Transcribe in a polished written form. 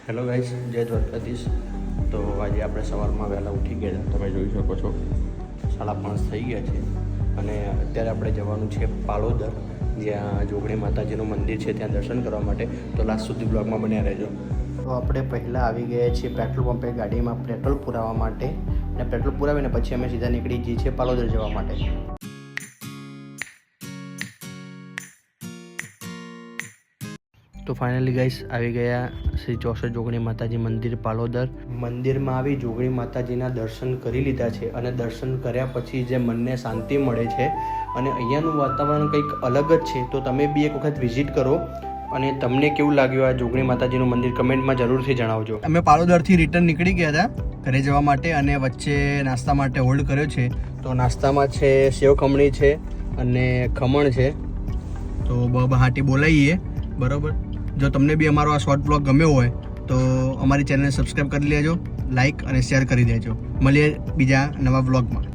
Hello guys, જય દ્વારકાધીશ। તો આજે આપણે સવારમાં વહેલા ઉઠી ગયા હતા, તમે જોઈ શકો છો 5:30 થઈ ગયા છે અને અત્યારે આપણે જવાનું છે પાલોદર, જ્યાં જોગણી માતાજીનું મંદિર છે, ત્યાં દર્શન કરવા માટે। તો લાસ્ટ સુધી બ્લોગમાં બન્યા રહેજો। તો આપણે પહેલાં આવી ગયા છીએ પેટ્રોલ પંપે ગાડીમાં પેટ્રોલ પુરાવવા માટે, અને પેટ્રોલ પુરાવીને પછી અમે સીધા નીકળી જઈએ છીએ પાલોદર જવા માટે। તો ફાઇનલી ગાઈસ આવી ગયા શ્રી 64 જોગણી માતાજી મંદિર પાલોદર। મંદિરમાં આવી જોગણી માતાજીના દર્શન કરી લીધા છે અને દર્શન કર્યા પછી જે મનને શાંતિ મળે છે અને અહીંયાનું વાતાવરણ કંઈક અલગ જ છે। તો તમે બી એક વખત વિઝિટ કરો અને તમને કેવું લાગ્યું આ જોગણી માતાજીનું મંદિર કમેન્ટમાં જરૂરથી જણાવજો। અમે પાલોદરથી રિટર્ન નીકળી ગયા હતા ઘરે જવા માટે અને વચ્ચે નાસ્તા માટે હોલ્ડ કર્યો છે। તો નાસ્તામાં છે સેવ ખમણી છે અને ખમણ છે। તો બહાટી બોલાવીએ બરાબર। જો તમને બી અમારો આ શોર્ટ બ્લોગ ગમ્યો હોય તો અમારી ચેનલને સબસ્ક્રાઈબ કરી લેજો, લાઇક અને શેર કરી દેજો। મળીએ બીજા નવા બ્લોગમાં।